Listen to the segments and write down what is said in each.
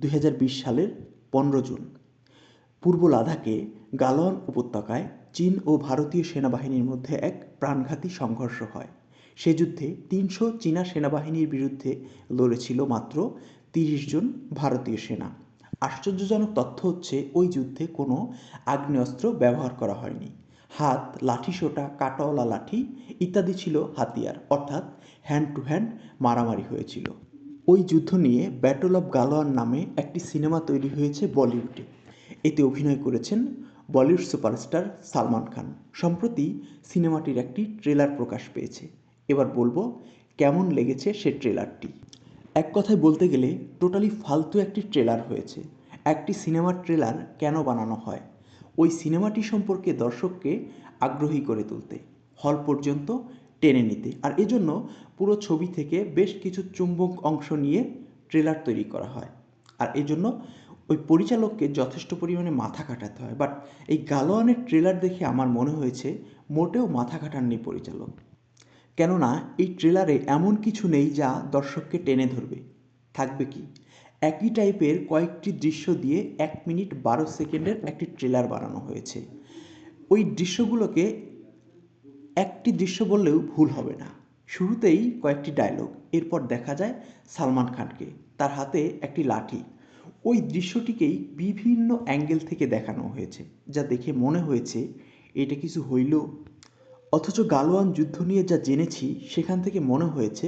2020 সালের 15 জুন পূর্ব লাদাখে গালওয়ান উপত্যকায় চীন ও ভারতীয় সেনাবাহিনীর মধ্যে এক প্রাণঘাতী সংঘর্ষ হয়। সে যুদ্ধে 300 চীনা সেনাবাহিনীর বিরুদ্ধে লড়েছিল মাত্র 30 জন ভারতীয় সেনা। আশ্চর্যজনক তথ্য হচ্ছে ওই যুদ্ধে কোনো আগ্নেয়াস্ত্র ব্যবহার করা হয়নি। হাত, লাঠিসোঁটা, কাঁটাওয়ালা লাঠি ইত্যাদি ছিল হাতিয়ার, অর্থাৎ হ্যান্ড টু হ্যান্ড মারামারি হয়েছিল। ওই যুদ্ধ নিয়ে ব্যাটল অফ গালওয়ান নামে একটি সিনেমা তৈরি হয়েছে বলিউডে। এতে অভিনয় করেছেন বলিউড সুপারস্টার সালমান খান। সম্প্রতি সিনেমাটির একটি ট্রেলার প্রকাশ পেয়েছে। এবার বলবো কেমন লেগেছে সে ট্রেলারটি। এক কথায় বলতে গেলে টোটালি ফালতু একটি ট্রেলার হয়েছে। একটি সিনেমার ট্রেলার কেন বানানো হয়? ওই সিনেমাটি সম্পর্কে দর্শককে আগ্রহী করে তুলতে, হল পর্যন্ত টেনে নিতে, আর এজন্য পুরো ছবি থেকে বেশ কিছু চুম্বক অংশ নিয়ে ট্রেলার তৈরি করা হয়। আর এজন্য ওই পরিচালককে যথেষ্ট পরিমাণে মাথা খাটাতে হয়। বাট এই গালোয়ানের ট্রেলার দেখে আমার মনে হয়েছে মোটেও মাথা খাটাননি পরিচালক। কেননা এই ট্রেলারে এমন কিছু নেই যা দর্শককে টেনে ধরবে। থাকবে কি? একই টাইপের কয়েকটি দৃশ্য দিয়ে 1 মিনিট 12 সেকেন্ডের একটি ট্রেলার বানানো হয়েছে। ওই দৃশ্যগুলোকে একটি দৃশ্য বললেও ভুল হবে না। শুরুতেই কয়েকটি ডায়লগ, এরপর দেখা যায় সালমান খানকে, তার হাতে একটি লাঠি। ওই দৃশ্যটিকেই বিভিন্ন অ্যাঙ্গেল থেকে দেখানো হয়েছে, যা দেখে মনে হয়েছে এটা কিছু হইল। অথচ গালওয়ান যুদ্ধ নিয়ে যা জেনেছি সেখান থেকে মনে হয়েছে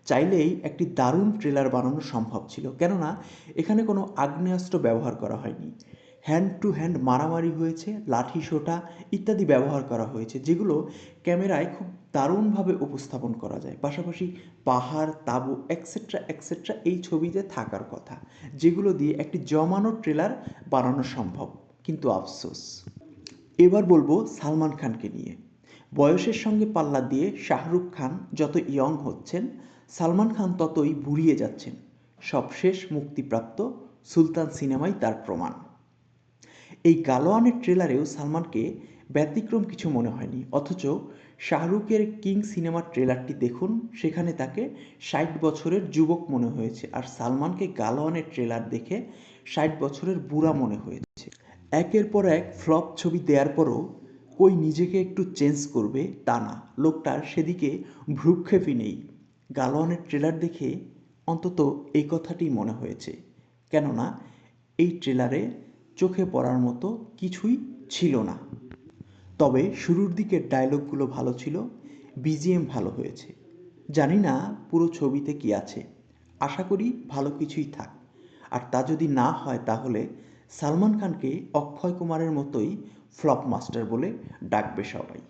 চাইলেই একটি দারুণ ট্রেলার বানানো সম্ভব ছিল। কেননা এখানে কোনো আগ্নেয়াস্ত্র ব্যবহার করা হয়নি, হ্যান্ড টু হ্যান্ড মারামারি হয়েছে, লাঠি সোঁটা ইত্যাদি ব্যবহার করা হয়েছে, যেগুলো ক্যামেরায় খুব দারুণভাবে উপস্থাপন করা যায়। পাশাপাশি পাহাড়, তাঁবু এক্সেট্রা এক্সেট্রা এই ছবিতে থাকার কথা, যেগুলো দিয়ে একটি জমানো ট্রেলার বানানো সম্ভব। কিন্তু আফসোস। এবার বলবো সালমান খানকে নিয়ে। বয়সের সঙ্গে পাল্লা দিয়ে শাহরুখ খান যত ইয়ং হচ্ছেন, সালমান খান ততই বুড়িয়ে যাচ্ছেন। সবশেষ মুক্তিপ্রাপ্ত সুলতান সিনেমাই তার প্রমাণ। এই গালোয়ানের ট্রেলারেও সালমানকে ব্যতিক্রম কিছু মনে হয়নি, অথচ শাহরুখের কিং সিনেমার ট্রেলারটি দেখুন, সেখানে তাকে 60 বছরের যুবক মনে হয়েছে, আর সালমানকে গালোয়ানের ট্রেলার দেখে 60 বছরের বুড়া মনে হয়েছে। একের পর এক ফ্লপ ছবি দেওয়ার পরও কই নিজেকে একটু চেঞ্জ করবে তা না, লোকটার সেদিকে ভ্রূক্ষেপই নেই। গালোয়ানের ট্রেলার দেখে অন্তত এই কথাটি মনে হয়েছে। কেননা এই ট্রেলারে চোখে পড়ার মতো কিছুই ছিল না। তবে শুরুর দিকের ডায়লগগুলো ভালো ছিল, বিজিএম ভালো হয়েছে। জানি না পুরো ছবিতে কি আছে, আশা করি ভালো কিছুই থাক। আর তা যদি না হয় তাহলে সালমান খানকে অক্ষয় কুমারের মতোই ফ্লপ মাস্টার বলে ডাকবে সবাই।